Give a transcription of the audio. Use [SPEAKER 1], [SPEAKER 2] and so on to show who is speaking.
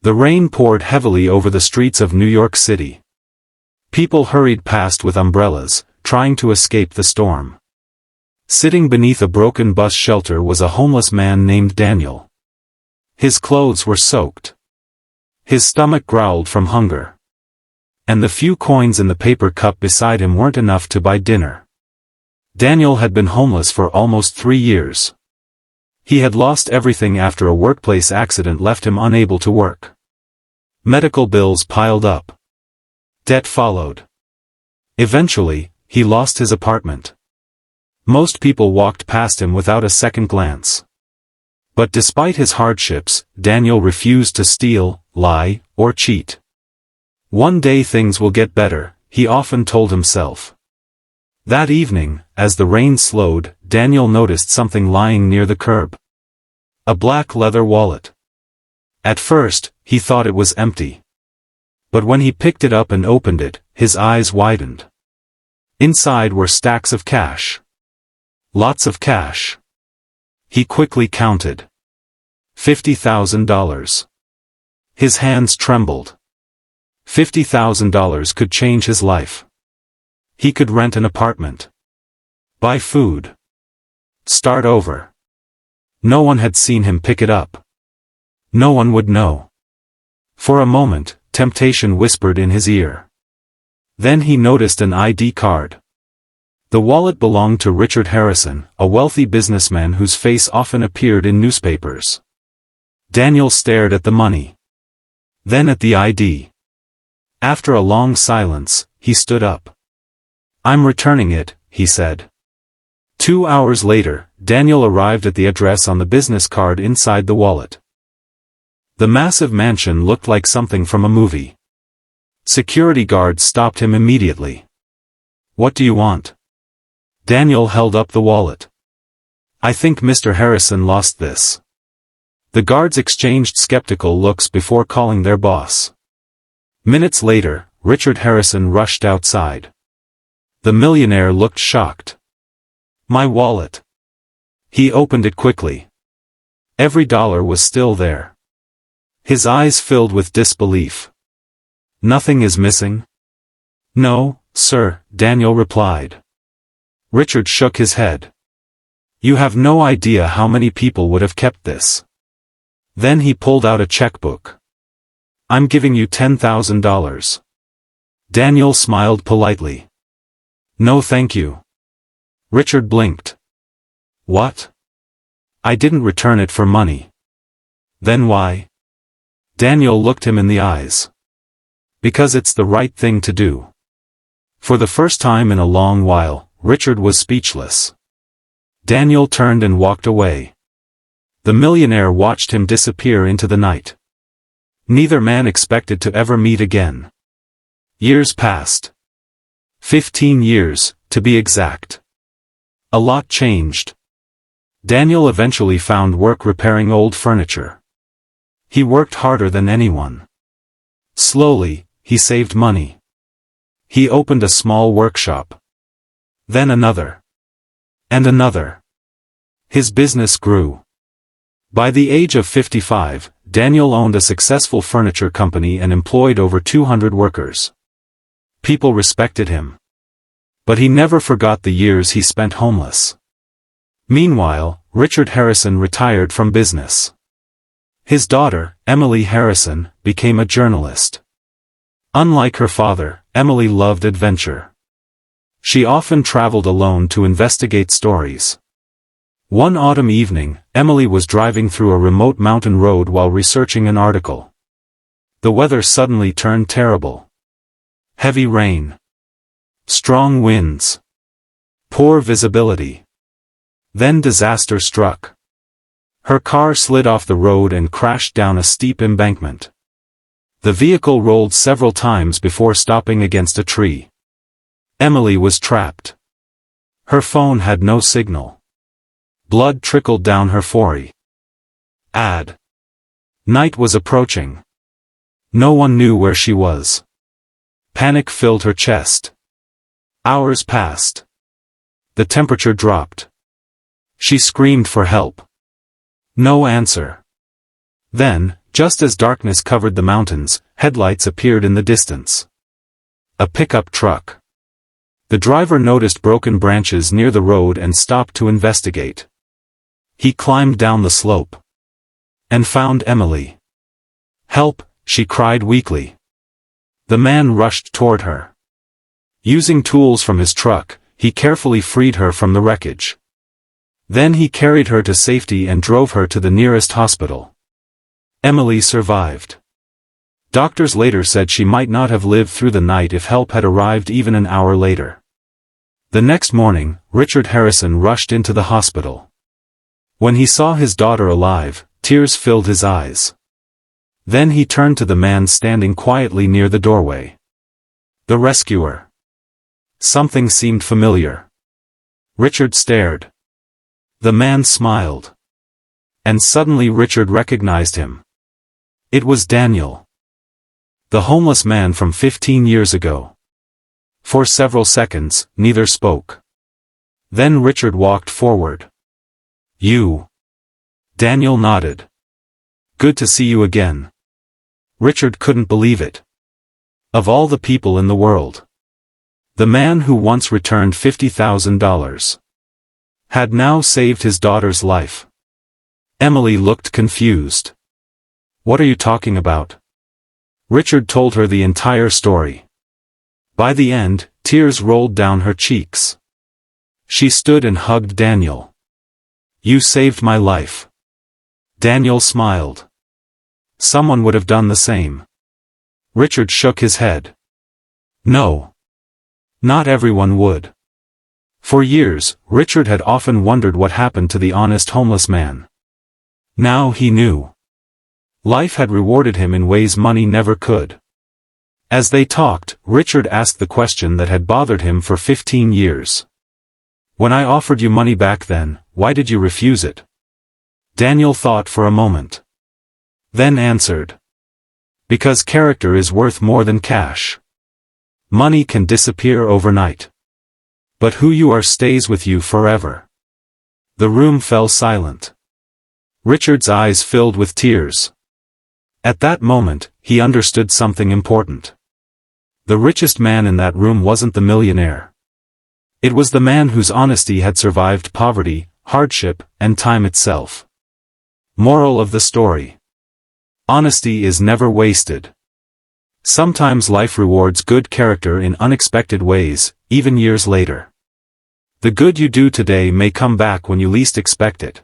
[SPEAKER 1] The rain poured heavily over the streets of New York City. People hurried past with umbrellas, trying to escape the storm. Sitting beneath a broken bus shelter was a homeless man named Daniel. His clothes were soaked. His stomach growled from hunger. And the few coins in the paper cup beside him weren't enough to buy dinner. Daniel had been homeless for almost 3 years. He had lost everything after a workplace accident left him unable to work. Medical bills piled up. Debt followed. Eventually, he lost his apartment. Most people walked past him without a second glance. But despite his hardships, Daniel refused to steal, lie, or cheat. One day things will get better, he often told himself. That evening, as the rain slowed, Daniel noticed something lying near the curb. A black leather wallet. At first, he thought it was empty. But when he picked it up and opened it, his eyes widened. Inside were stacks of cash. Lots of cash. He quickly counted. $50,000. His hands trembled. $50,000 could change his life. He could rent an apartment. Buy food. Start over. No one had seen him pick it up. No one would know. For a moment, temptation whispered in his ear. Then he noticed an ID card. The wallet belonged to Richard Harrison, a wealthy businessman whose face often appeared in newspapers. Daniel stared at the money. Then at the ID. After a long silence, he stood up. "I'm returning it," he said. 2 hours later, Daniel arrived at the address on the business card inside the wallet. The massive mansion looked like something from a movie. Security guards stopped him immediately. "What do you want?" Daniel held up the wallet. "I think Mr. Harrison lost this." The guards exchanged skeptical looks before calling their boss. Minutes later, Richard Harrison rushed outside. The millionaire looked shocked. "My wallet." He opened it quickly. Every dollar was still there. His eyes filled with disbelief. "Nothing is missing?" "No, sir," Daniel replied. Richard shook his head. "You have no idea how many people would have kept this." Then he pulled out a checkbook. "I'm giving you $10,000. Daniel smiled politely. "No thank you." Richard blinked. "What?" "I didn't return it for money." "Then why?" Daniel looked him in the eyes. "Because it's the right thing to do." For the first time in a long while, Richard was speechless. Daniel turned and walked away. The millionaire watched him disappear into the night. Neither man expected to ever meet again. Years passed. 15 years, to be exact. A lot changed. Daniel eventually found work repairing old furniture. He worked harder than anyone. Slowly, he saved money. He opened a small workshop. Then another. And another. His business grew. By the age of 55, Daniel owned a successful furniture company and employed over 200 workers. People respected him. But he never forgot the years he spent homeless. Meanwhile, Richard Harrison retired from business. His daughter, Emily Harrison, became a journalist. Unlike her father, Emily loved adventure. She often traveled alone to investigate stories. One autumn evening, Emily was driving through a remote mountain road while researching an article. The weather suddenly turned terrible. Heavy rain. Strong winds. Poor visibility. Then disaster struck. Her car slid off the road and crashed down a steep embankment. The vehicle rolled several times before stopping against a tree. Emily was trapped. Her phone had no signal. Blood trickled down her forehead. Night was approaching. No one knew where she was. Panic filled her chest. Hours passed. The temperature dropped. She screamed for help. No answer. Then, Just as darkness covered the mountains, headlights appeared in the distance. A pickup truck. The driver noticed broken branches near the road and stopped to investigate. He climbed down the slope and found Emily. "Help!" she cried weakly. The man rushed toward her. Using tools from his truck, he carefully freed her from the wreckage. Then he carried her to safety and drove her to the nearest hospital. Emily survived. Doctors later said she might not have lived through the night if help had arrived even an hour later. The next morning, Richard Harrison rushed into the hospital. When he saw his daughter alive, tears filled his eyes. Then he turned to the man standing quietly near the doorway. The rescuer. Something seemed familiar. Richard stared. The man smiled. And suddenly Richard recognized him. It was Daniel. The homeless man from 15 years ago. For several seconds, neither spoke. Then Richard walked forward. "You?" Daniel nodded. "Good to see you again." Richard couldn't believe it. Of all the people in the world, the man who once returned $50,000 had now saved his daughter's life. Emily looked confused. "What are you talking about?" Richard told her the entire story. By the end, tears rolled down her cheeks. She stood and hugged Daniel. "You saved my life." Daniel smiled. "Someone would have done the same." Richard shook his head. "No. Not everyone would." For years, Richard had often wondered what happened to the honest homeless man. Now he knew. Life had rewarded him in ways money never could. As they talked, Richard asked the question that had bothered him for 15 years. "When I offered you money back then, why did you refuse it?" Daniel thought for a moment. Then answered. "Because character is worth more than cash. Money can disappear overnight. But who you are stays with you forever." The room fell silent. Richard's eyes filled with tears. At that moment, he understood something important. The richest man in that room wasn't the millionaire. It was the man whose honesty had survived poverty, hardship, and time itself. Moral of the story. Honesty is never wasted. Sometimes life rewards good character in unexpected ways, even years later. The good you do today may come back when you least expect it.